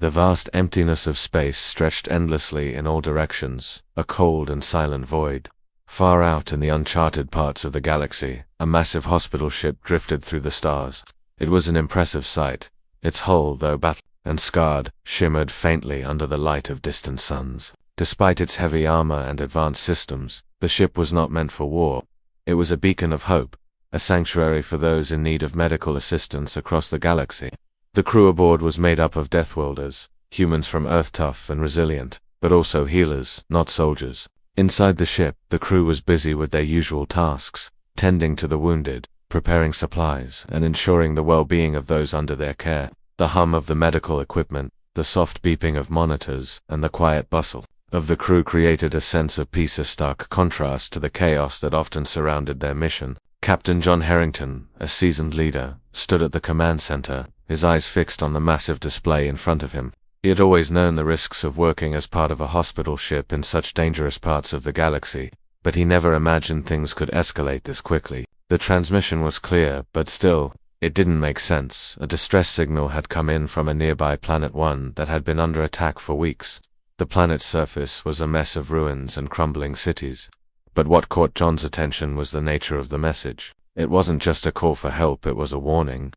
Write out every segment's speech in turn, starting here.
The vast emptiness of space stretched endlessly in all directions, a cold and silent void. Far out in the uncharted parts of the galaxy, a massive hospital ship drifted through the stars. It was an impressive sight. Its hull, though battered and scarred, shimmered faintly under the light of distant suns. Despite its heavy armor and advanced systems, the ship was not meant for war. It was a beacon of hope, a sanctuary for those in need of medical assistance across the galaxy. The crew aboard was made up of Deathworlders, humans from Earth, tough and resilient, but also healers, not soldiers. Inside the ship, the crew was busy with their usual tasks, tending to the wounded, preparing supplies, and ensuring the well-being of those under their care. The hum of the medical equipment, the soft beeping of monitors, and the quiet bustle of the crew created a sense of peace, a stark contrast to the chaos that often surrounded their mission. Captain John Harrington, a seasoned leader, stood at the command center, his eyes fixed on the massive display in front of him. He had always known the risks of working as part of a hospital ship in such dangerous parts of the galaxy, but he never imagined things could escalate this quickly. The transmission was clear, but still, it didn't make sense. A distress signal had come in from a nearby Planet 1 that had been under attack for weeks. The planet's surface was a mess of ruins and crumbling cities. But what caught John's attention was the nature of the message. It wasn't just a call for help, it was a warning.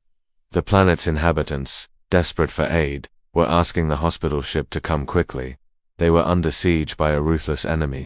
The planet's inhabitants, desperate for aid, were asking the hospital ship to come quickly. They were under siege by a ruthless enemy.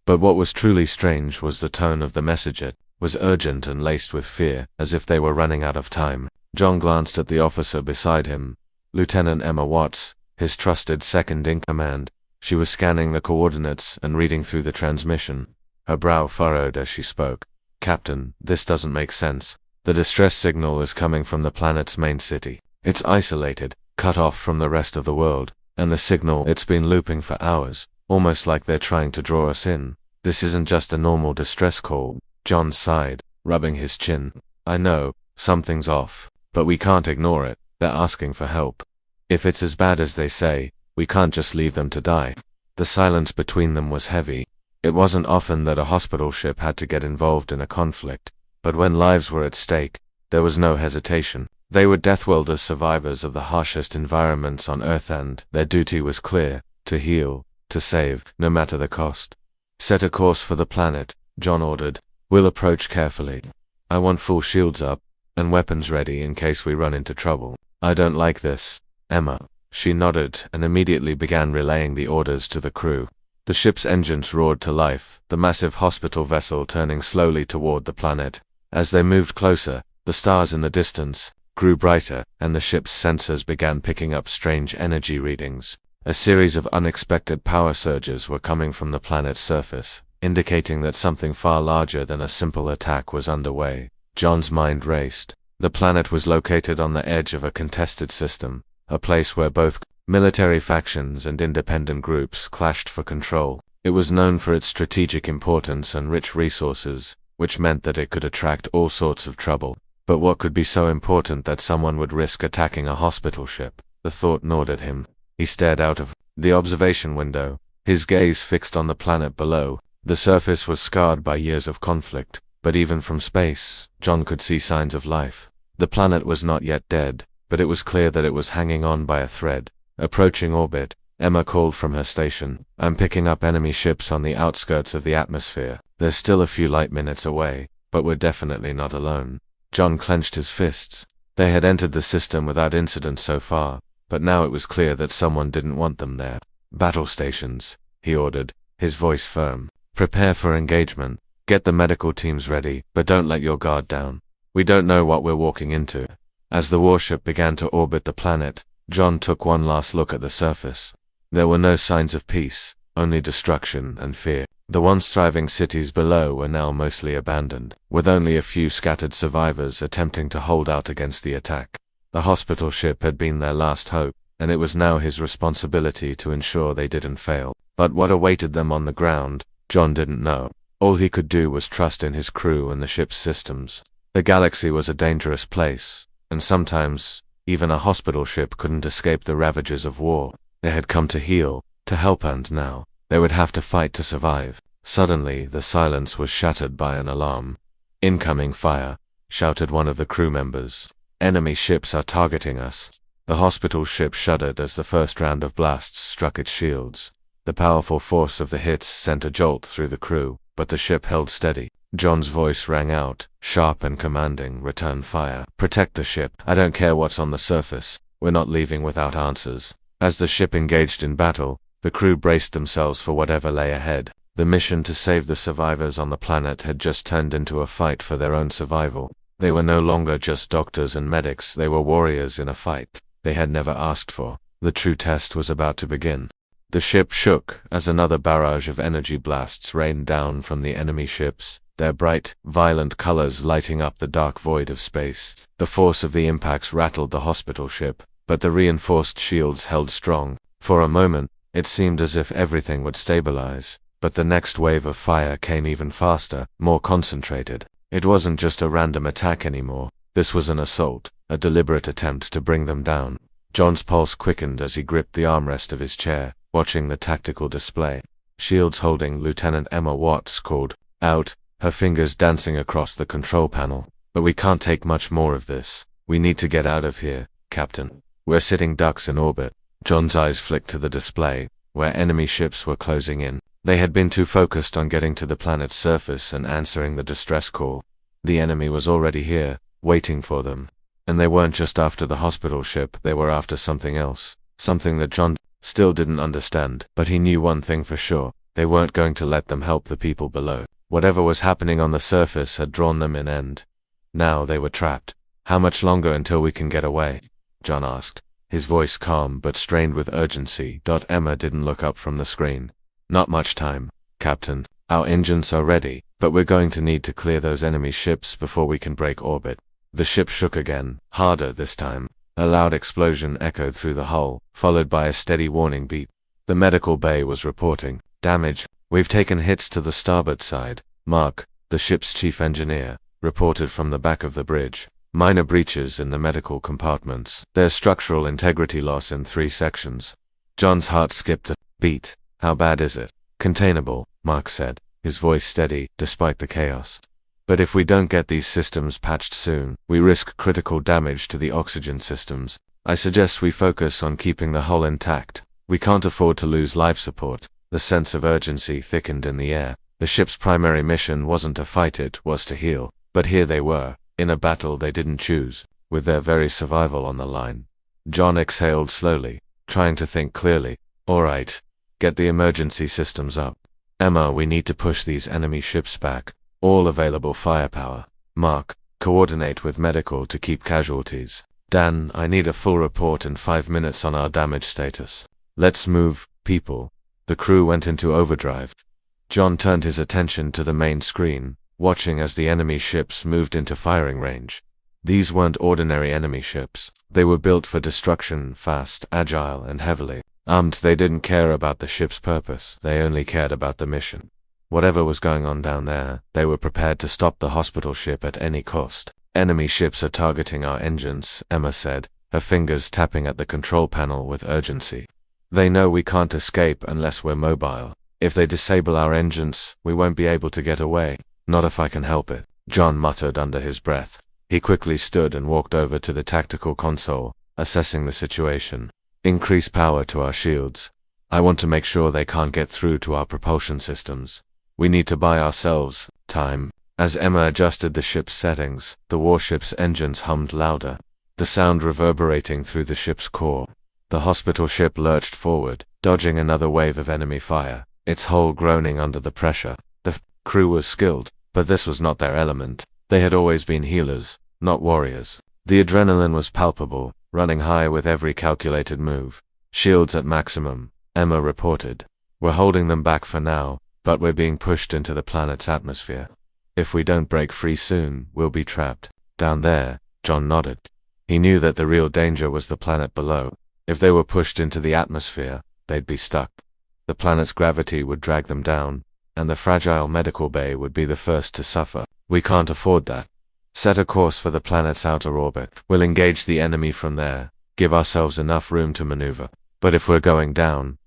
But what was truly strange was the tone of the message. It was urgent and laced with fear, as if they were running out of time. John glanced at the officer beside him, Lieutenant Emma Watts, his trusted second-in-command. She was scanning the coordinates and reading through the transmission. Her brow furrowed as she spoke. "Captain, this doesn't make sense. The distress signal is coming from the planet's main city. It's isolated, cut off from the rest of the world, and the signal, it's been looping for hours, almost like they're trying to draw us in. This isn't just a normal distress call." John sighed, rubbing his chin. "I know, something's off, but we can't ignore it. They're asking for help. If it's as bad as they say, we can't just leave them to die." The silence between them was heavy. It wasn't often that a hospital ship had to get involved in a conflict, but when lives were at stake, there was no hesitation. They were Deathworlder survivors of the harshest environments on Earth, and their duty was clear: to heal, to save, no matter the cost. "Set a course for the planet," John ordered. "We'll approach carefully. I want full shields up, and weapons ready in case we run into trouble." "I don't like this, Emma." She nodded and immediately began relaying the orders to the crew. The ship's engines roared to life, the massive hospital vessel turning slowly toward the planet. As they moved closer, the stars in the distance grew brighter, and the ship's sensors began picking up strange energy readings. A series of unexpected power surges were coming from the planet's surface, indicating that something far larger than a simple attack was underway. John's mind raced. The planet was located on the edge of a contested system, a place where both military factions and independent groups clashed for control. It was known for its strategic importance and rich resources, which meant that it could attract all sorts of trouble. But what could be so important that someone would risk attacking a hospital ship? The thought gnawed at him. He stared out of the observation window, his gaze fixed on the planet below. The surface was scarred by years of conflict, but even from space, John could see signs of life. The planet was not yet dead, but it was clear that it was hanging on by a thread. Approaching orbit, Emma called from her station. "I'm picking up enemy ships on the outskirts of the atmosphere. They're still a few light minutes away, but we're definitely not alone." John clenched his fists. They had entered the system without incident so far, but now it was clear that someone didn't want them there. "Battle stations," he ordered, his voice firm. "Prepare for engagement. Get the medical teams ready, but don't let your guard down. We don't know what we're walking into." As the warship began to orbit the planet, John took one last look at the surface. There were no signs of peace, only destruction and fear. The once thriving cities below were now mostly abandoned, with only a few scattered survivors attempting to hold out against the attack. The hospital ship had been their last hope, and it was now his responsibility to ensure they didn't fail. But what awaited them on the ground, John didn't know. All he could do was trust in his crew and the ship's systems. The galaxy was a dangerous place, and sometimes even a hospital ship couldn't escape the ravages of war. They had come to heal, to help, and now they would have to fight to survive. Suddenly, the silence was shattered by an alarm. "Incoming fire," shouted one of the crew members. "Enemy ships are targeting us." The hospital ship shuddered as the first round of blasts struck its shields. The powerful force of the hits sent a jolt through the crew, but the ship held steady. John's voice rang out, sharp and commanding, "Return fire. Protect the ship. I don't care what's on the surface. We're not leaving without answers." As the ship engaged in battle, the crew braced themselves for whatever lay ahead. The mission to save the survivors on the planet had just turned into a fight for their own survival. They were no longer just doctors and medics, they were warriors in a fight they had never asked for. The true test was about to begin. The ship shook as another barrage of energy blasts rained down from the enemy ships, their bright, violent colors lighting up the dark void of space. The force of the impacts rattled the hospital ship, but the reinforced shields held strong. For a moment, it seemed as if everything would stabilize, but the next wave of fire came even faster, more concentrated. It wasn't just a random attack anymore. This was an assault, a deliberate attempt to bring them down. John's pulse quickened as he gripped the armrest of his chair, watching the tactical display. Shields holding Lieutenant Emma Watts called out, her fingers dancing across the control panel. "But we can't take much more of this. We need to get out of here, Captain. We're sitting ducks in orbit." John's eyes flicked to the display, where enemy ships were closing in. They had been too focused on getting to the planet's surface and answering the distress call. The enemy was already here, waiting for them. And they weren't just after the hospital ship, they were after something else. Something that John still didn't understand, but he knew one thing for sure. They weren't going to let them help the people below. Whatever was happening on the surface had drawn them in and now they were trapped. "How much longer until we can get away?" John asked, his voice calm but strained with urgency. Emma didn't look up from the screen. "Not much time, Captain. Our engines are ready, but we're going to need to clear those enemy ships before we can break orbit." The ship shook again, harder this time. A loud explosion echoed through the hull, followed by a steady warning beep. The medical bay was reporting damage. "We've taken hits to the starboard side," Mark, the ship's chief engineer, reported from the back of the bridge. "Minor breaches in the medical compartments. There's structural integrity loss in 3 sections." John's heart skipped a beat. "How bad is it?" "Containable," Mark said, his voice steady despite the chaos. "But if we don't get these systems patched soon, we risk critical damage to the oxygen systems. I suggest we focus on keeping the hull intact. We can't afford to lose life support." The sense of urgency thickened in the air. The ship's primary mission wasn't to fight, it was to heal. But here they were, in a battle they didn't choose, with their very survival on the line. John exhaled slowly, trying to think clearly. "All right, get the emergency systems up. Emma, we need to push these enemy ships back. All available firepower. Mark, coordinate with medical to keep casualties. Dan, I need a full report in 5 minutes on our damage status. Let's move, people." The crew went into overdrive. John turned his attention to the main screen, watching as the enemy ships moved into firing range. These weren't ordinary enemy ships. They were built for destruction, fast, agile, and heavily armed. They didn't care about the ship's purpose, they only cared about the mission. Whatever was going on down there, they were prepared to stop the hospital ship at any cost. "Enemy ships are targeting our engines," Emma said, her fingers tapping at the control panel with urgency. "They know we can't escape unless we're mobile. If they disable our engines, we won't be able to get away." "Not if I can help it," John muttered under his breath. He quickly stood and walked over to the tactical console, assessing the situation. "Increase power to our shields. I want to make sure they can't get through to our propulsion systems. We need to buy ourselves time." As Emma adjusted the ship's settings, the warship's engines hummed louder, the sound reverberating through the ship's core. The hospital ship lurched forward, dodging another wave of enemy fire, its hull groaning under the pressure. The crew was skilled, but this was not their element. They had always been healers, not warriors. The adrenaline was palpable, running high with every calculated move. "Shields at maximum," Emma reported. "We're holding them back for now, but we're being pushed into the planet's atmosphere. If we don't break free soon, we'll be trapped." "Down there," John nodded. He knew that the real danger was the planet below. If they were pushed into the atmosphere, they'd be stuck. The planet's gravity would drag them down, and the fragile medical bay would be the first to suffer. "We can't afford that. Set a course for the planet's outer orbit. We'll engage the enemy from there, give ourselves enough room to maneuver. But if we're going down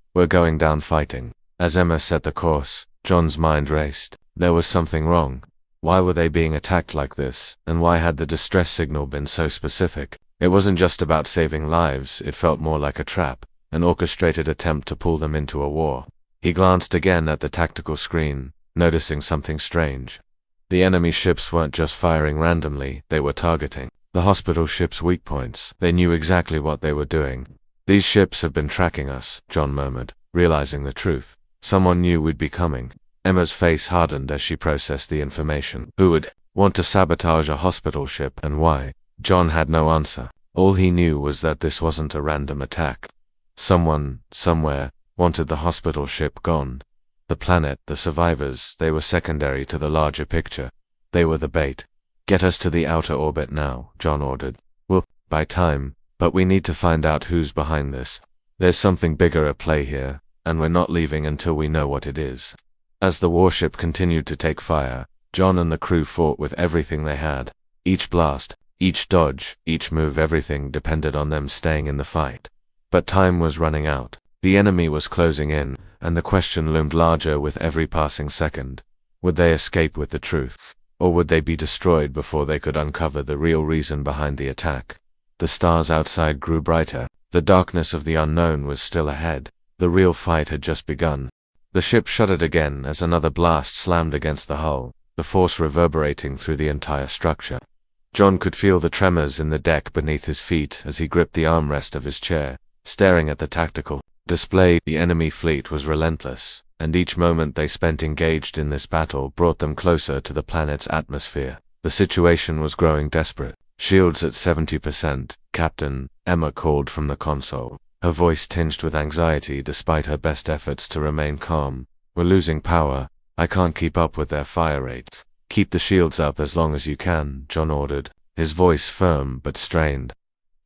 fighting." As Emma set the course, John's mind raced. There was something wrong. Why were they being attacked like this, and why had the distress signal been so specific? It wasn't just about saving lives, it felt more like a trap, an orchestrated attempt to pull them into a war. He glanced again at the tactical screen, noticing something strange. The enemy ships weren't just firing randomly, they were targeting the hospital ship's weak points. They knew exactly what they were doing. These ships have been tracking us, John murmured, realizing the truth. Someone knew we'd be coming. Emma's face hardened as she processed the information. Who would want to sabotage a hospital ship, and why? John had no answer. All he knew was that this wasn't a random attack. Someone, somewhere, wanted the hospital ship gone. The planet, the survivors, they were secondary to the larger picture. They were the bait. Get us to the outer orbit now, John ordered. We'll buy time, but we need to find out who's behind this. There's something bigger at play here, and we're not leaving until we know what it is. As the warship continued to take fire, John and the crew fought with everything they had. Each blast, each dodge, each move, everything depended on them staying in the fight. But time was running out. The enemy was closing in, and the question loomed larger with every passing second. Would they escape with the truth? Or would they be destroyed before they could uncover the real reason behind the attack? The stars outside grew brighter. The darkness of the unknown was still ahead. The real fight had just begun. The ship shuddered again as another blast slammed against the hull, the force reverberating through the entire structure. John could feel the tremors in the deck beneath his feet as he gripped the armrest of his chair, staring at the tactical display. The enemy fleet was relentless, and each moment they spent engaged in this battle brought them closer to the planet's atmosphere. The situation was growing desperate. Shields at 70%, Captain, Emma called from the console, her voice tinged with anxiety despite her best efforts to remain calm. We're losing power. I can't keep up with their fire rates. Keep the shields up as long as you can, John ordered, his voice firm but strained.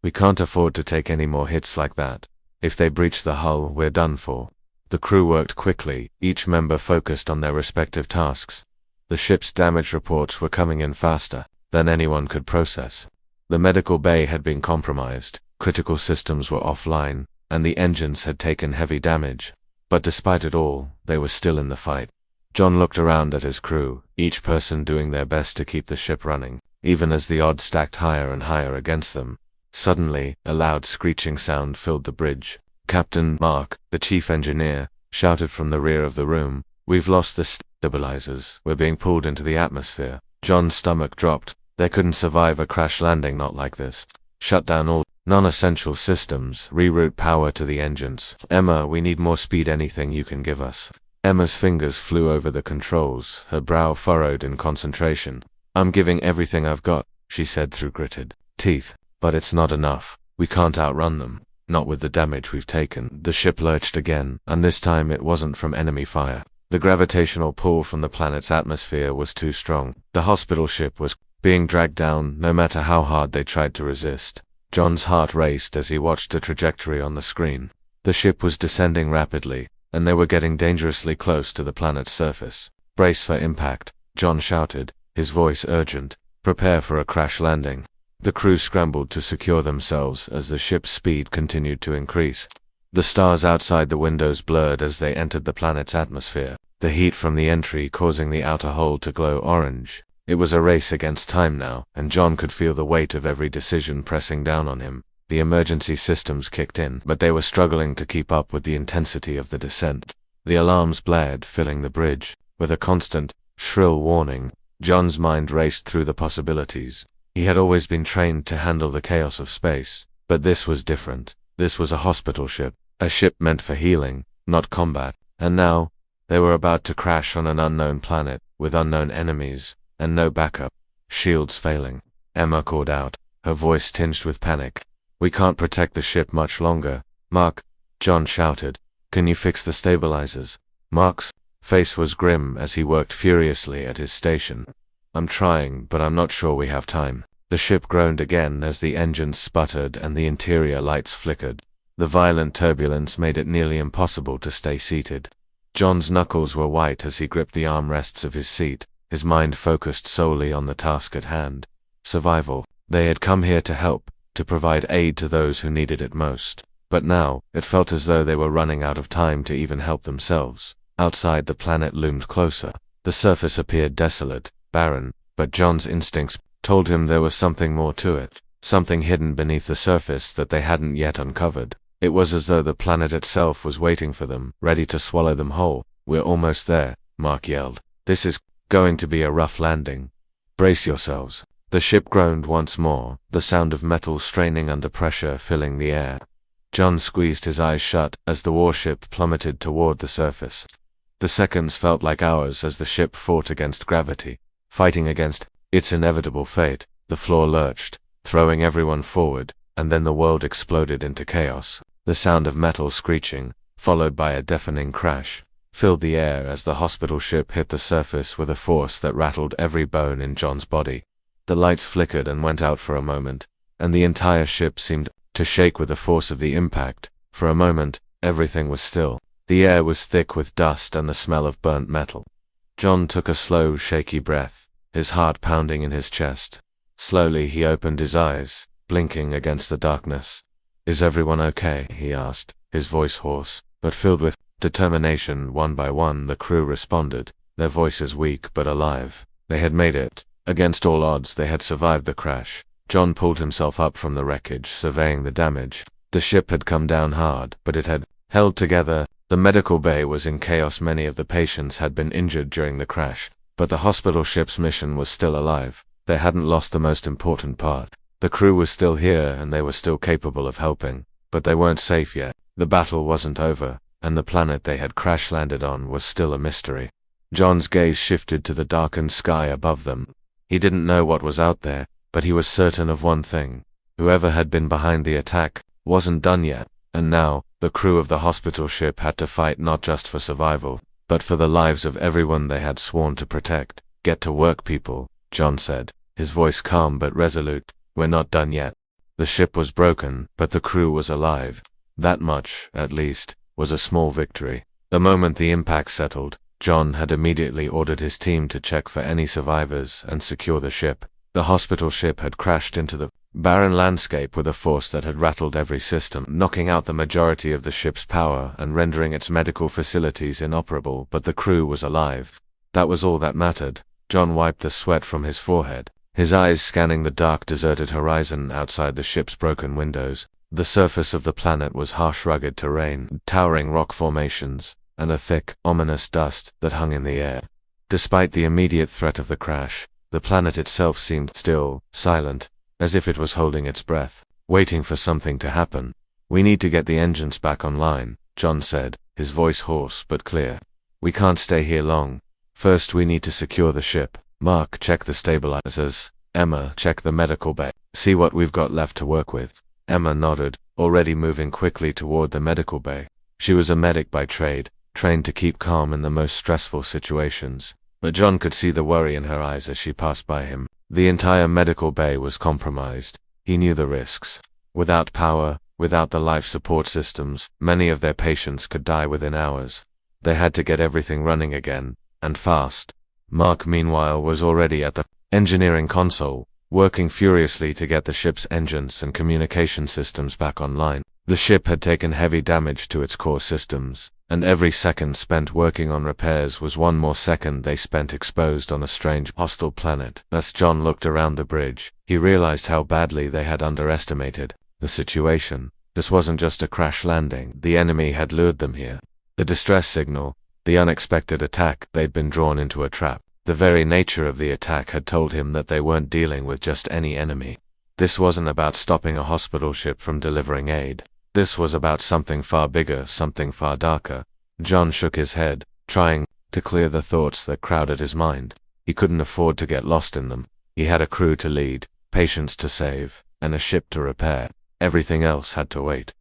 We can't afford to take any more hits like that. If they breach the hull, we're done for. The crew worked quickly, each member focused on their respective tasks. The ship's damage reports were coming in faster than anyone could process. The medical bay had been compromised, critical systems were offline, and the engines had taken heavy damage. But despite it all, they were still in the fight. John looked around at his crew, each person doing their best to keep the ship running, even as the odds stacked higher and higher against them. Suddenly, a loud screeching sound filled the bridge. Captain Mark, the chief engineer, shouted from the rear of the room, "We've lost the stabilizers. We're being pulled into the atmosphere." John's stomach dropped. They couldn't survive a crash landing not like this. Shut down all non-essential systems, reroute power to the engines. Emma, we need more speed, anything you can give us. Emma's fingers flew over the controls, her brow furrowed in concentration. I'm giving everything I've got, she said through gritted teeth. But it's not enough. We can't outrun them. Not with the damage we've taken. The ship lurched again, and this time it wasn't from enemy fire. The gravitational pull from the planet's atmosphere was too strong. The hospital ship was being dragged down, no matter how hard they tried to resist. John's heart raced as he watched the trajectory on the screen. The ship was descending rapidly, and they were getting dangerously close to the planet's surface. Brace for impact, John shouted, his voice urgent. Prepare for a crash landing. The crew scrambled to secure themselves as the ship's speed continued to increase. The stars outside the windows blurred as they entered the planet's atmosphere, the heat from the entry causing the outer hull to glow orange. It was a race against time now, and John could feel the weight of every decision pressing down on him. The emergency systems kicked in, but they were struggling to keep up with the intensity of the descent. The alarms blared, filling the bridge. With a constant, shrill warning, John's mind raced through the possibilities. He had always been trained to handle the chaos of space, but this was different. This was a hospital ship, a ship meant for healing, not combat, and now, they were about to crash on an unknown planet, with unknown enemies, and no backup. Shields failing. Emma called out, her voice tinged with panic. We can't protect the ship much longer. Mark, John shouted, can you fix the stabilizers? Mark's face was grim as he worked furiously at his station. I'm trying, but I'm not sure we have time. The ship groaned again as the engines sputtered and the interior lights flickered. The violent turbulence made it nearly impossible to stay seated. John's knuckles were white as he gripped the armrests of his seat, his mind focused solely on the task at hand. Survival. They had come here to help, to provide aid to those who needed it most. But now, it felt as though they were running out of time to even help themselves. Outside, the planet loomed closer. The surface appeared desolate, barren, but John's instincts told him there was something more to it. something hidden beneath the surface that they hadn't yet uncovered. It was as though the planet itself was waiting for them, ready to swallow them whole. "We're almost there," Mark yelled. "This is going to be a rough landing. Brace yourselves." The ship groaned once more, the sound of metal straining under pressure filling the air. John squeezed his eyes shut as the warship plummeted toward the surface. The seconds felt like hours as the ship fought against gravity, fighting against its inevitable fate. The floor lurched, throwing everyone forward, and then the world exploded into chaos. The sound of metal screeching, followed by a deafening crash, filled the air as the hospital ship hit the surface with a force that rattled every bone in John's body. The lights flickered and went out for a moment, and the entire ship seemed to shake with the force of the impact. For a moment, everything was still. The air was thick with dust and the smell of burnt metal. John took a slow, shaky breath, his heart pounding in his chest. Slowly he opened his eyes, blinking against the darkness. "Is everyone okay?" he asked, his voice hoarse, but filled with determination. One by one the crew responded, their voices weak but alive. They had made it. Against all odds they had survived the crash. John pulled himself up from the wreckage, surveying the damage. The ship had come down hard, but it had held together. The medical bay was in chaos. Many of the patients had been injured during the crash, but the hospital ship's mission was still alive. They hadn't lost the most important part. The crew was still here and they were still capable of helping, but they weren't safe yet. The battle wasn't over, and the planet they had crash-landed on was still a mystery. John's gaze shifted to the darkened sky above them. He didn't know what was out there, but he was certain of one thing. Whoever had been behind the attack wasn't done yet, and now, the crew of the hospital ship had to fight not just for survival, but for the lives of everyone they had sworn to protect. "Get to work, people," John said, his voice calm but resolute. "We're not done yet." The ship was broken, but the crew was alive. That much, at least, was a small victory. The moment the impact settled, John had immediately ordered his team to check for any survivors and secure the ship. The hospital ship had crashed into the barren landscape with a force that had rattled every system, knocking out the majority of the ship's power and rendering its medical facilities inoperable, but the crew was alive. That was all that mattered. John wiped the sweat from his forehead, his eyes scanning the dark, deserted horizon outside the ship's broken windows. The surface of the planet was harsh, rugged terrain, towering rock formations, and a thick, ominous dust that hung in the air. Despite the immediate threat of the crash, the planet itself seemed still, silent, as if it was holding its breath, waiting for something to happen. "We need to get the engines back online," John said, his voice hoarse but clear. "We can't stay here long. First we need to secure the ship. Mark, check the stabilizers. Emma, check the medical bay. See what we've got left to work with." Emma nodded, already moving quickly toward the medical bay. She was a medic by trade, trained to keep calm in the most stressful situations, but John could see the worry in her eyes as she passed by him. The entire medical bay was compromised. He knew the risks. Without power, without the life support systems, many of their patients could die within hours. They had to get everything running again, and fast. Mark, meanwhile, was already at the engineering console, working furiously to get the ship's engines and communication systems back online. The ship had taken heavy damage to its core systems, and every second spent working on repairs was one more second they spent exposed on a strange, hostile planet. As John looked around the bridge, he realized how badly they had underestimated the situation. This wasn't just a crash landing. The enemy had lured them here. The distress signal, the unexpected attack, they'd been drawn into a trap. The very nature of the attack had told him that they weren't dealing with just any enemy. This wasn't about stopping a hospital ship from delivering aid. This was about something far bigger, something far darker. John shook his head, trying to clear the thoughts that crowded his mind. He couldn't afford to get lost in them. He had a crew to lead, patients to save, and a ship to repair. Everything else had to wait.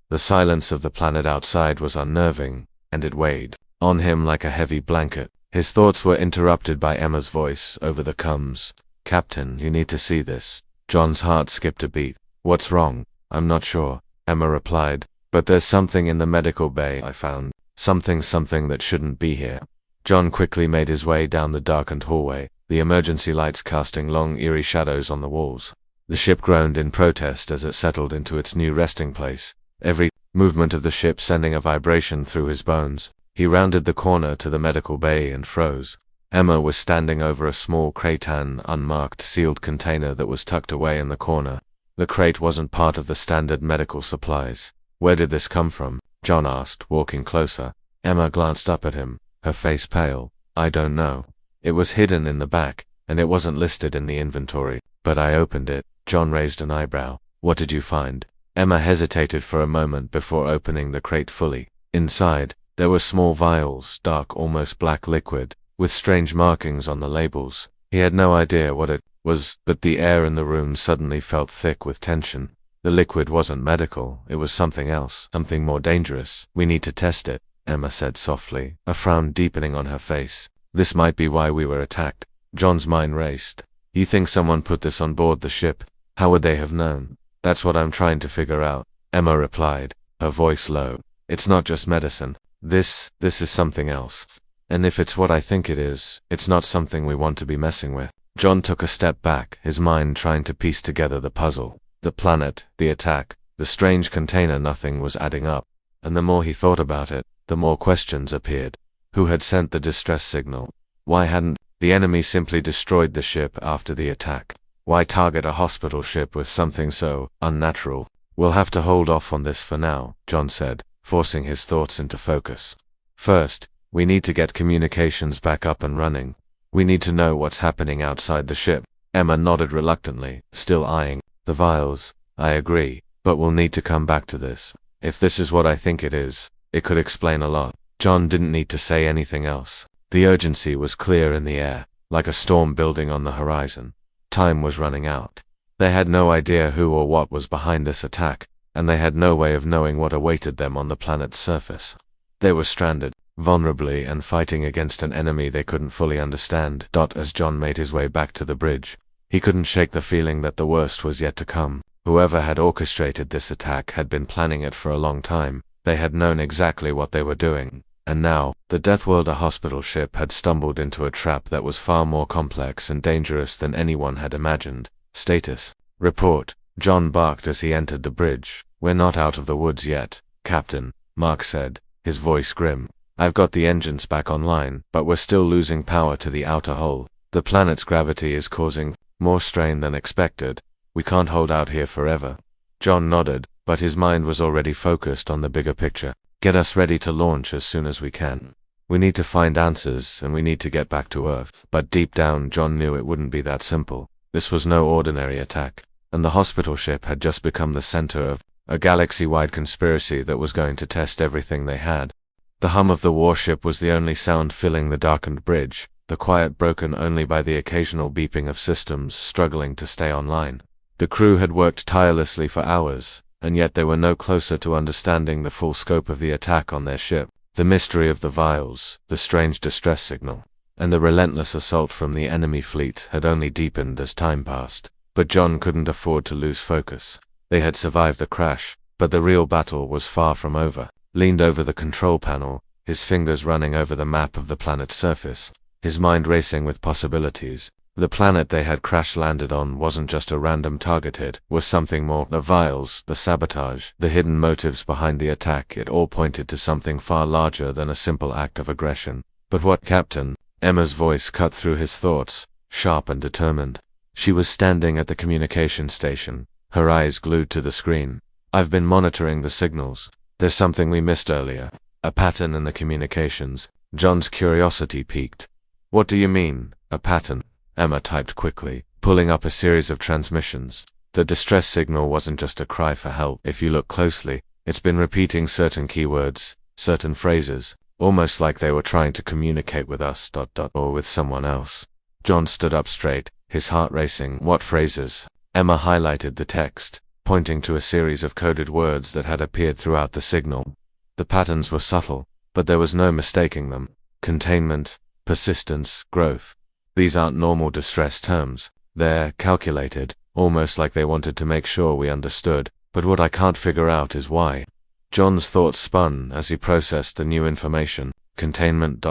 The silence of the planet outside was unnerving, and it weighed on him like a heavy blanket. His thoughts were interrupted by Emma's voice over the comms. "Captain, you need to see this." John's heart skipped a beat. "What's wrong?" "I'm not sure," Emma replied, "but there's something in the medical bay I found. Something that shouldn't be here." John quickly made his way down the darkened hallway, the emergency lights casting long, eerie shadows on the walls. The ship groaned in protest as it settled into its new resting place, every movement of the ship sending a vibration through his bones. He rounded the corner to the medical bay and froze. Emma was standing over a small cretan, unmarked, sealed container that was tucked away in the corner. The crate wasn't part of the standard medical supplies. Where did this come from? John asked, walking closer. Emma glanced up at him, her face pale. I don't know. It was hidden in the back, and it wasn't listed in the inventory. But I opened it. John raised an eyebrow. What did you find? Emma hesitated for a moment before opening the crate fully. Inside, there were small vials, dark, almost black liquid, with strange markings on the labels. He had no idea what it was, but the air in the room suddenly felt thick with tension. The liquid wasn't medical, it was something else, something more dangerous. We need to test it, Emma said softly, a frown deepening on her face. This might be why we were attacked. John's mind raced. You think someone put this on board the ship? How would they have known? That's what I'm trying to figure out, Emma replied, her voice low. It's not just medicine. This is something else. And if it's what I think it is, it's not something we want to be messing with. John took a step back, his mind trying to piece together the puzzle. The planet, the attack, the strange container, nothing was adding up. And the more he thought about it, the more questions appeared. Who had sent the distress signal? Why hadn't the enemy simply destroyed the ship after the attack? Why target a hospital ship with something so unnatural? We'll have to hold off on this for now, John said, forcing his thoughts into focus. First, we need to get communications back up and running. We need to know what's happening outside the ship. Emma nodded reluctantly, still eyeing the vials. I agree, but we'll need to come back to this. If this is what I think it is, it could explain a lot. John didn't need to say anything else. The urgency was clear in the air, like a storm building on the horizon. Time was running out. They had no idea who or what was behind this attack, and they had no way of knowing what awaited them on the planet's surface. They were stranded, vulnerably, and fighting against an enemy they couldn't fully understand. As John made his way back to the bridge, he couldn't shake the feeling that the worst was yet to come. Whoever had orchestrated this attack had been planning it for a long time. They had known exactly what they were doing. And now, the Deathworlder hospital ship had stumbled into a trap that was far more complex and dangerous than anyone had imagined. Status. Report. John barked as he entered the bridge. We're not out of the woods yet, Captain, Mark said, his voice grim. I've got the engines back online, but we're still losing power to the outer hull. The planet's gravity is causing more strain than expected. We can't hold out here forever. John nodded, but his mind was already focused on the bigger picture. Get us ready to launch as soon as we can. We need to find answers, and we need to get back to Earth. But deep down, John knew it wouldn't be that simple. This was no ordinary attack, and the hospital ship had just become the center of a galaxy-wide conspiracy that was going to test everything they had. The hum of the warship was the only sound filling the darkened bridge, the quiet broken only by the occasional beeping of systems struggling to stay online. The crew had worked tirelessly for hours, and yet they were no closer to understanding the full scope of the attack on their ship. The mystery of the vials, the strange distress signal, and the relentless assault from the enemy fleet had only deepened as time passed. But John couldn't afford to lose focus. They had survived the crash, but the real battle was far from over. Leaned over the control panel, his fingers running over the map of the planet's surface, his mind racing with possibilities. The planet they had crash-landed on wasn't just a random target hit, was something more. The vials, the sabotage, the hidden motives behind the attack, it all pointed to something far larger than a simple act of aggression. But what, Captain? Emma's voice cut through his thoughts, sharp and determined. She was standing at the communication station, her eyes glued to the screen. I've been monitoring the signals. There's something we missed earlier. A pattern in the communications. John's curiosity piqued. What do you mean, a pattern? Emma typed quickly, pulling up a series of transmissions. The distress signal wasn't just a cry for help. If you look closely, it's been repeating certain keywords, certain phrases, almost like they were trying to communicate with us, or with someone else. John stood up straight, his heart racing. What phrases? Emma highlighted the text, pointing to a series of coded words that had appeared throughout the signal. The patterns were subtle, but there was no mistaking them. Containment, persistence, growth. These aren't normal distress terms. They're calculated, almost like they wanted to make sure we understood. But what I can't figure out is why. John's thoughts spun as he processed the new information. Containment,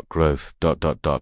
growth,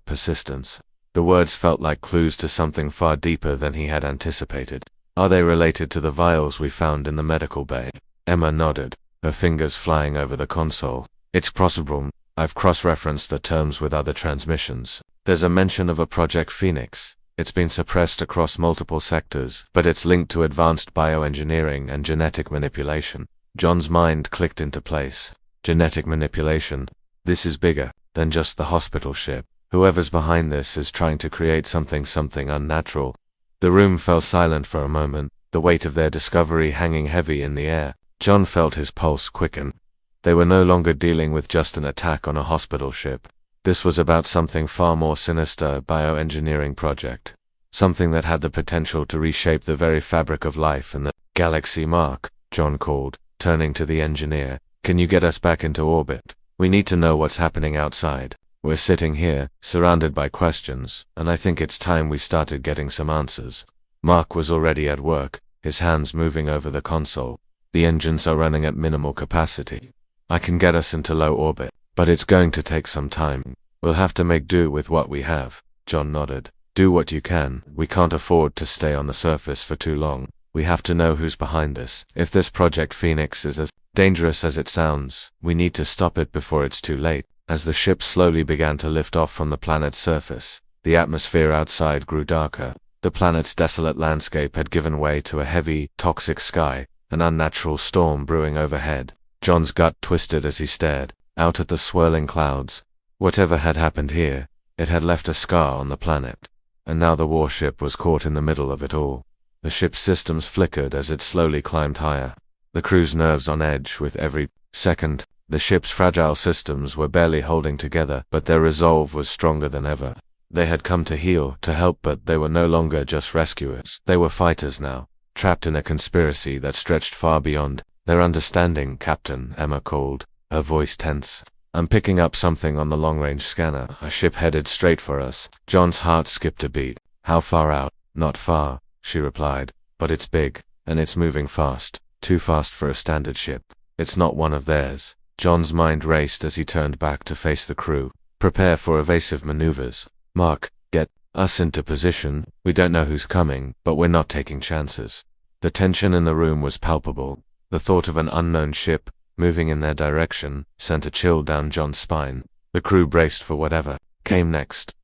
persistence. The words felt like clues to something far deeper than he had anticipated. Are they related to the vials we found in the medical bay? Emma nodded, her fingers flying over the console. It's possible. I've cross-referenced the terms with other transmissions. There's a mention of a Project Phoenix, It's been suppressed across multiple sectors, but it's linked to advanced bioengineering and genetic manipulation. John's mind clicked into place. Genetic manipulation. This is bigger than just the hospital ship. Whoever's behind this is trying to create something unnatural. The room fell silent for a moment, the weight of their discovery hanging heavy in the air. John felt his pulse quicken. They were no longer dealing with just an attack on a hospital ship. This was about something far more sinister, bioengineering project. Something that had the potential to reshape the very fabric of life in the galaxy. Mark, John called, turning to the engineer. Can you get us back into orbit? We need to know what's happening outside. We're sitting here, surrounded by questions, and I think it's time we started getting some answers. Mark was already at work, his hands moving over the console. The engines are running at minimal capacity. I can get us into low orbit, but it's going to take some time. We'll have to make do with what we have. John nodded. Do what you can. We can't afford to stay on the surface for too long. We have to know who's behind this. If this Project Phoenix is as dangerous as it sounds, we need to stop it before it's too late. As the ship slowly began to lift off from the planet's surface, the atmosphere outside grew darker. The planet's desolate landscape had given way to a heavy, toxic sky, an unnatural storm brewing overhead. John's gut twisted as he stared out at the swirling clouds. Whatever had happened here, it had left a scar on the planet, and now the warship was caught in the middle of it all. The ship's systems flickered as it slowly climbed higher, the crew's nerves on edge with every second. The ship's fragile systems were barely holding together, but their resolve was stronger than ever. They had come to heal, to help, but they were no longer just rescuers. They were fighters now, trapped in a conspiracy that stretched far beyond their understanding. Captain, Emma called, her voice tense. I'm picking up something on the long-range scanner. A ship headed straight for us. John's heart skipped a beat. How far out? Not far, she replied, but it's big, and it's moving fast. Too fast for a standard ship. It's not one of theirs. John's mind raced as he turned back to face the crew. Prepare for evasive maneuvers. Mark, get us into position. We don't know who's coming, but we're not taking chances. The tension in the room was palpable. The thought of an unknown ship moving in their direction sent a chill down John's spine. The crew braced for whatever came next.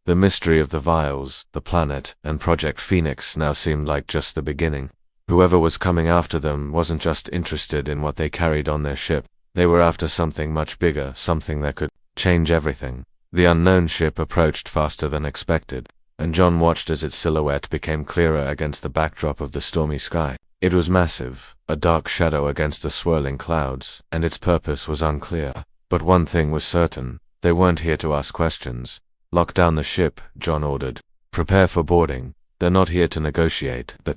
The mystery of the vials, the planet, and Project Phoenix now seemed like just the beginning. Whoever was coming after them wasn't just interested in what they carried on their ship. They were after something much bigger, something that could change everything. The unknown ship approached faster than expected, and John watched as its silhouette became clearer against the backdrop of the stormy sky. It was massive, a dark shadow against the swirling clouds, and its purpose was unclear. But one thing was certain, they weren't here to ask questions. Lock down the ship, John ordered. Prepare for boarding. They're not here to negotiate. The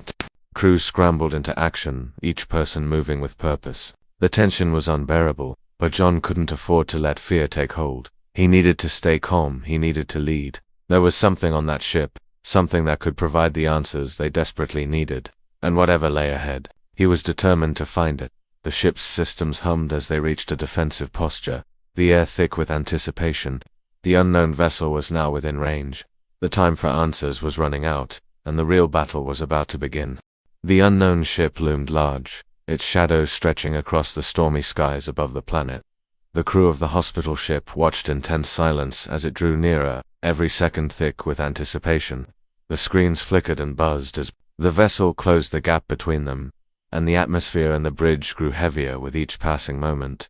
crew scrambled into action, each person moving with purpose. The tension was unbearable, but John couldn't afford to let fear take hold. He needed to stay calm, he needed to lead. There was something on that ship, something that could provide the answers they desperately needed. And whatever lay ahead, he was determined to find it. The ship's systems hummed as they reached a defensive posture, the air thick with anticipation. The unknown vessel was now within range. The time for answers was running out, and the real battle was about to begin. The unknown ship loomed large, its shadows stretching across the stormy skies above the planet. The crew of the hospital ship watched in tense silence as it drew nearer, every second thick with anticipation. The screens flickered and buzzed as the vessel closed the gap between them, and the atmosphere and the bridge grew heavier with each passing moment.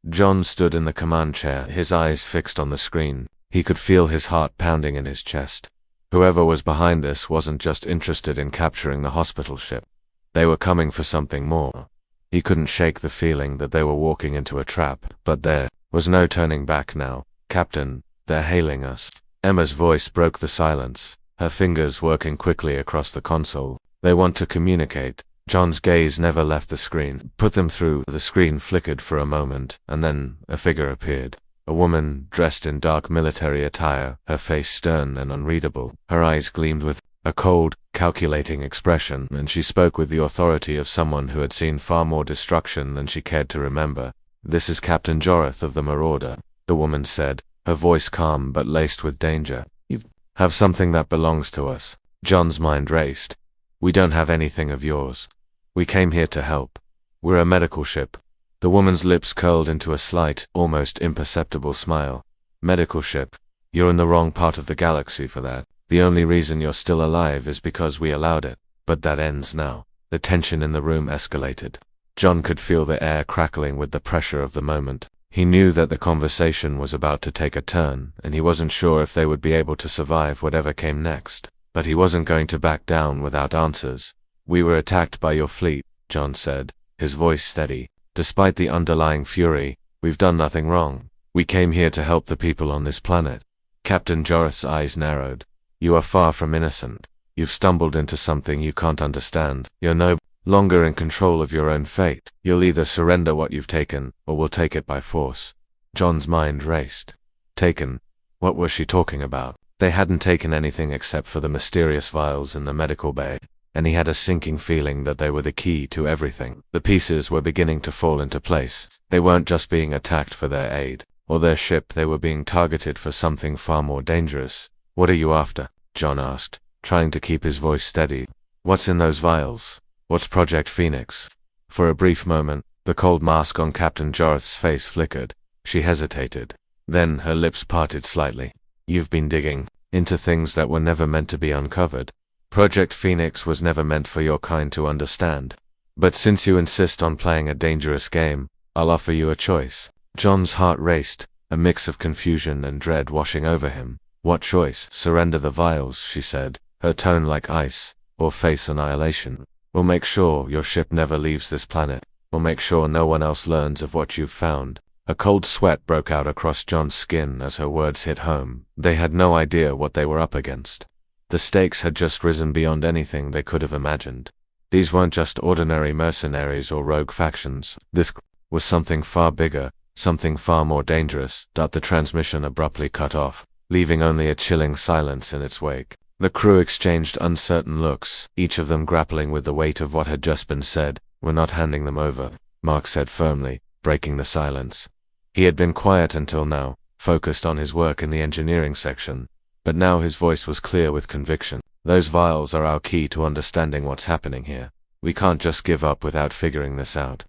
John stood in the command chair, his eyes fixed on the screen. He could feel his heart pounding in his chest. Whoever was behind this wasn't just interested in capturing the hospital ship. They were coming for something more. He couldn't shake the feeling that they were walking into a trap, but there was no turning back now. Captain, they're hailing us. Emma's voice broke the silence, her fingers working quickly across the console. They want to communicate. John's gaze never left the screen. Put them through. The screen flickered for a moment, and then a figure appeared. A woman, dressed in dark military attire, her face stern and unreadable. Her eyes gleamed with a cold, calculating expression, and she spoke with the authority of someone who had seen far more destruction than she cared to remember. "This is Captain Jorath of the Marauder," the woman said, her voice calm but laced with danger. "You have something that belongs to us." John's mind raced. "We don't have anything of yours. We came here to help. We're a medical ship." The woman's lips curled into a slight, almost imperceptible smile. "Medical ship? You're in the wrong part of the galaxy for that. The only reason you're still alive is because we allowed it. But that ends now. The tension in the room escalated. John could feel the air crackling with the pressure of the moment. He knew that the conversation was about to take a turn, and he wasn't sure if they would be able to survive whatever came next. But he wasn't going to back down without answers. "We were attacked by your fleet," John said, his voice steady. "Despite the underlying fury, we've done nothing wrong. We came here to help the people on this planet." Captain Jorith's eyes narrowed. "You are far from innocent. You've stumbled into something you can't understand. You're no longer in control of your own fate. You'll either surrender what you've taken, or we'll take it by force." John's mind raced. Taken? What was she talking about? They hadn't taken anything except for the mysterious vials in the medical bay, and he had a sinking feeling that they were the key to everything. The pieces were beginning to fall into place. They weren't just being attacked for their aid, or their ship, they were being targeted for something far more dangerous. "What are you after?" John asked, trying to keep his voice steady. "What's in those vials? What's Project Phoenix?" For a brief moment, the cold mask on Captain Jorith's face flickered. She hesitated. Then her lips parted slightly. "You've been digging into things that were never meant to be uncovered. Project Phoenix was never meant for your kind to understand. But since you insist on playing a dangerous game, I'll offer you a choice." John's heart raced, a mix of confusion and dread washing over him. "What choice?" "Surrender the vials," she said, her tone like ice, "or face annihilation. We'll make sure your ship never leaves this planet. We'll make sure no one else learns of what you've found." A cold sweat broke out across John's skin as her words hit home. They had no idea what they were up against. The stakes had just risen beyond anything they could have imagined. These weren't just ordinary mercenaries or rogue factions. This was something far bigger, something far more dangerous. The transmission abruptly cut off, leaving only a chilling silence in its wake. The crew exchanged uncertain looks, each of them grappling with the weight of what had just been said. "We're not handing them over," Mark said firmly, breaking the silence. He had been quiet until now, focused on his work in the engineering section, but now his voice was clear with conviction. "Those vials are our key to understanding what's happening here. We can't just give up without figuring this out."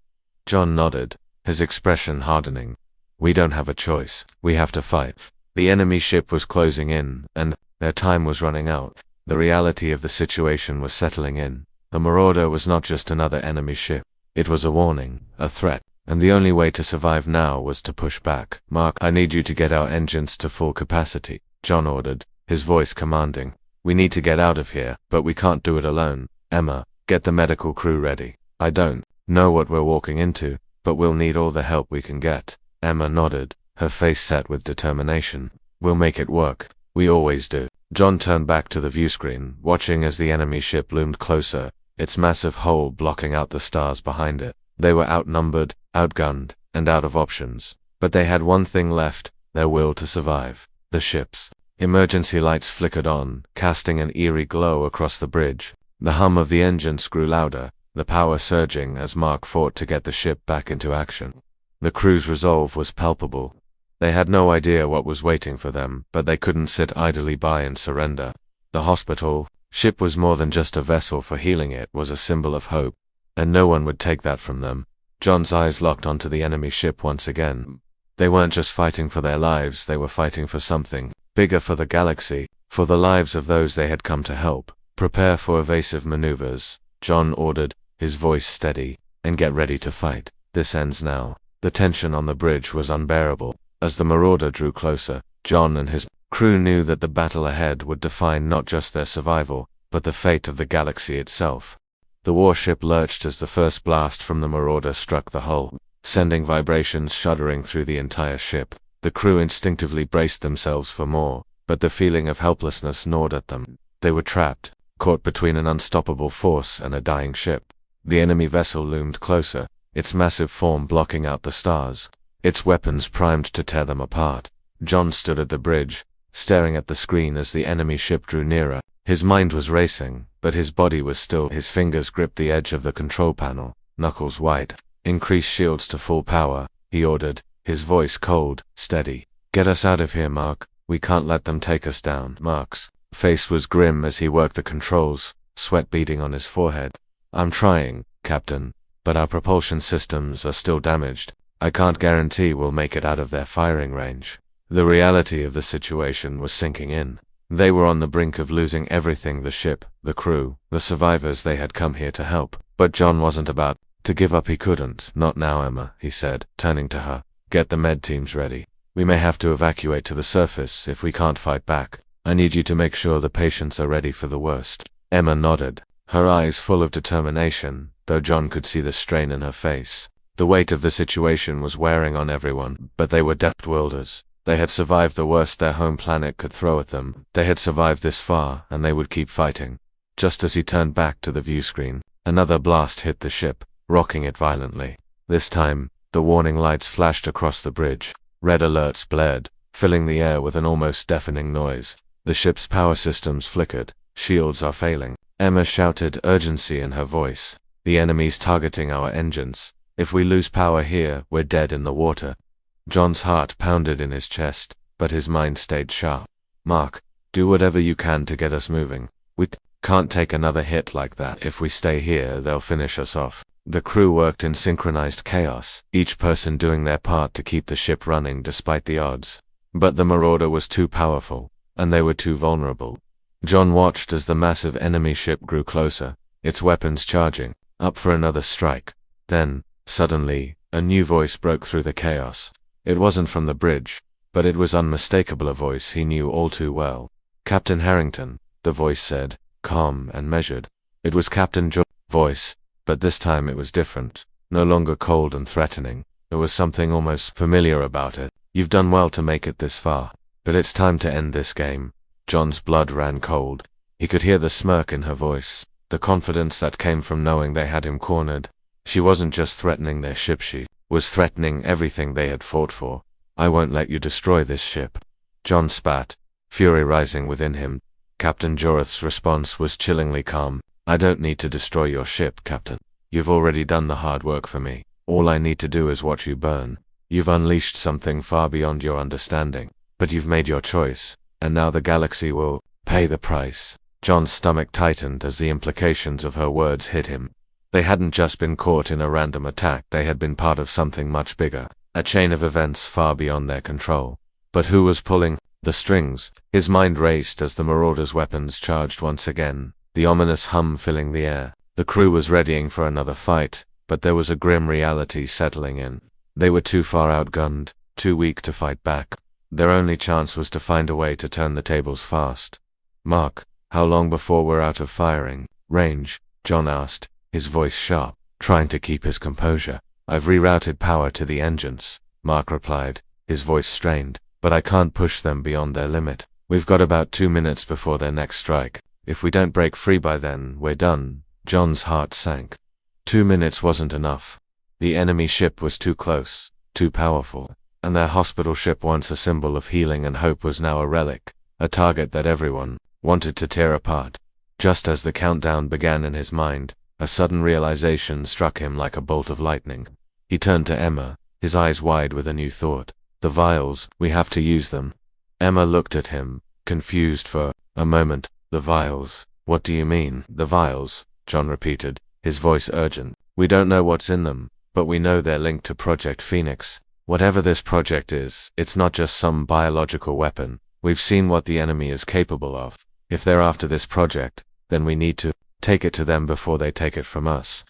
John nodded, his expression hardening. "We don't have a choice. We have to fight." The enemy ship was closing in, and their time was running out. The reality of the situation was settling in. The Marauder was not just another enemy ship. It was a warning, a threat, and the only way to survive now was to push back. "Mark, I need you to get our engines to full capacity," John ordered, his voice commanding. "We need to get out of here, but we can't do it alone. Emma, get the medical crew ready. I don't know what we're walking into, but we'll need all the help we can get." Emma nodded, her face set with determination. "We'll make it work. We always do." John turned back to the viewscreen, watching as the enemy ship loomed closer, its massive hull blocking out the stars behind it. They were outnumbered, outgunned, and out of options. But they had one thing left, their will to survive. The ship's emergency lights flickered on, casting an eerie glow across the bridge. The hum of the engines grew louder, the power surging as Mark fought to get the ship back into action. The crew's resolve was palpable. They had no idea what was waiting for them, but they couldn't sit idly by and surrender. The hospital ship was more than just a vessel for healing, it was a symbol of hope, and no one would take that from them. John's eyes locked onto the enemy ship once again. They weren't just fighting for their lives, they were fighting for something bigger, for the galaxy, for the lives of those they had come to help. "Prepare for evasive maneuvers," John ordered, his voice steady, "and get ready to fight. This ends now." The tension on the bridge was unbearable. As the Marauder drew closer, John and his crew knew that the battle ahead would define not just their survival, but the fate of the galaxy itself. The warship lurched as the first blast from the Marauder struck the hull, sending vibrations shuddering through the entire ship. The crew instinctively braced themselves for more, but the feeling of helplessness gnawed at them. They were trapped, caught between an unstoppable force and a dying ship. The enemy vessel loomed closer, its massive form blocking out the stars, its weapons primed to tear them apart. John stood at the bridge, staring at the screen as the enemy ship drew nearer. His mind was racing, but his body was still. His fingers gripped the edge of the control panel, knuckles white. "Increase shields to full power," he ordered, his voice cold, steady. "Get us out of here, Mark. We can't let them take us down." Mark's face was grim as he worked the controls, sweat beading on his forehead. "I'm trying, Captain, but our propulsion systems are still damaged. I can't guarantee we'll make it out of their firing range." The reality of the situation was sinking in. They were on the brink of losing everything: the ship, the crew, the survivors they had come here to help. But John wasn't about to give up. He couldn't. Not now, Emma, he said, turning to her. Get the med teams ready. We may have to evacuate to the surface if we can't fight back. I need you to make sure the patients are ready for the worst. Emma nodded, her eyes full of determination, though John could see the strain in her face. The weight of the situation was wearing on everyone, but they were Deathworlders. They had survived the worst their home planet could throw at them. They had survived this far, and they would keep fighting. Just as he turned back to the view screen, another blast hit the ship, rocking it violently. This time, the warning lights flashed across the bridge. Red alerts blared, filling the air with an almost deafening noise. The ship's power systems flickered. Shields are failing. Emma shouted, urgency in her voice. The enemy's targeting our engines. If we lose power here, we're dead in the water. John's heart pounded in his chest, but his mind stayed sharp. Mark, do whatever you can to get us moving. We can't take another hit like that. If we stay here, they'll finish us off. The crew worked in synchronized chaos, each person doing their part to keep the ship running despite the odds. But the Marauder was too powerful, and they were too vulnerable. John watched as the massive enemy ship grew closer, its weapons charging, up for another strike. Then, suddenly, a new voice broke through the chaos. It wasn't from the bridge, but it was unmistakable, a voice he knew all too well. Captain Harrington, the voice said, calm and measured. It was Captain John's voice, but this time it was different, no longer cold and threatening. There was something almost familiar about it. You've done well to make it this far, but it's time to end this game. John's blood ran cold. He could hear the smirk in her voice, the confidence that came from knowing they had him cornered. She wasn't just threatening their ship, she was threatening everything they had fought for. I won't let you destroy this ship. John spat, fury rising within him. Captain Jorith's response was chillingly calm. I don't need to destroy your ship, Captain. You've already done the hard work for me. All I need to do is watch you burn. You've unleashed something far beyond your understanding, but you've made your choice, and now the galaxy will pay the price. John's stomach tightened as the implications of her words hit him. They hadn't just been caught in a random attack, they had been part of something much bigger, a chain of events far beyond their control. But who was pulling the strings? His mind raced as the Marauder's weapons charged once again, the ominous hum filling the air. The crew was readying for another fight, but there was a grim reality settling in. They were too far outgunned, too weak to fight back. Their only chance was to find a way to turn the tables fast. Mark, how long before we're out of firing range? John asked, his voice sharp, trying to keep his composure. I've rerouted power to the engines, Mark replied, his voice strained, but I can't push them beyond their limit. We've got about 2 minutes before their next strike. If we don't break free by then, we're done. John's heart sank. 2 minutes wasn't enough. The enemy ship was too close, too powerful, and their hospital ship, once a symbol of healing and hope, was now a relic, a target that everyone wanted to tear apart. Just as the countdown began in his mind, a sudden realization struck him like a bolt of lightning. He turned to Emma, his eyes wide with a new thought. The vials, we have to use them. Emma looked at him, confused for a moment. The vials? What do you mean, the vials? John repeated, his voice urgent. We don't know what's in them, but we know they're linked to Project Phoenix. Whatever this project is, it's not just some biological weapon. We've seen what the enemy is capable of. If they're after this project, then we need to take it to them before they take it from us.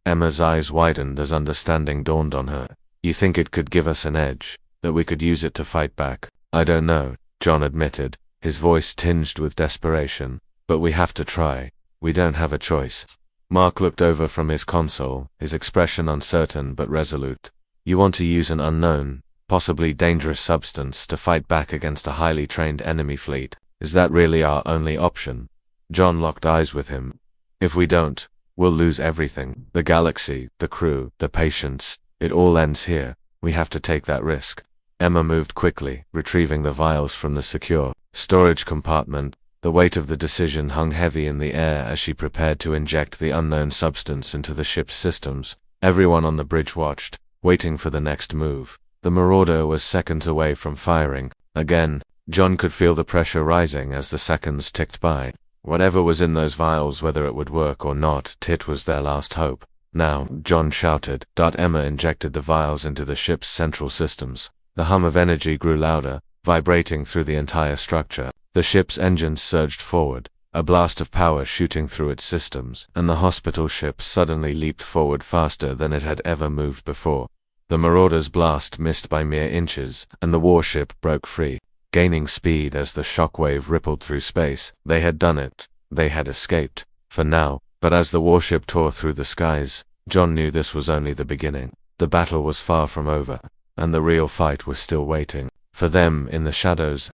Emma's eyes widened as understanding dawned on her. You think it could give us an edge, that we could use it to fight back? I don't know, John admitted, his voice tinged with desperation. But we have to try. We don't have a choice. Mark looked over from his console, his expression uncertain but resolute. You want to use an unknown, possibly dangerous substance to fight back against a highly trained enemy fleet? Is that really our only option? John locked eyes with him. If we don't, we'll lose everything. The galaxy, the crew, the patients. It all ends here. We have to take that risk. Emma moved quickly, retrieving the vials from the secure storage compartment. The weight of the decision hung heavy in the air as she prepared to inject the unknown substance into the ship's systems. Everyone on the bridge watched, waiting for the next move. The Marauder was seconds away from firing. Again, John could feel the pressure rising as the seconds ticked by. Whatever was in those vials, whether it would work or not, it was their last hope. Now, John shouted. Emma injected the vials into the ship's central systems. The hum of energy grew louder, vibrating through the entire structure. The ship's engines surged forward, a blast of power shooting through its systems, and the hospital ship suddenly leaped forward faster than it had ever moved before. The Marauder's blast missed by mere inches, and the warship broke free, gaining speed as the shockwave rippled through space. They had done it. They had escaped. For now. But as the warship tore through the skies, John knew this was only the beginning. The battle was far from over, and the real fight was still waiting. For them, in the shadows,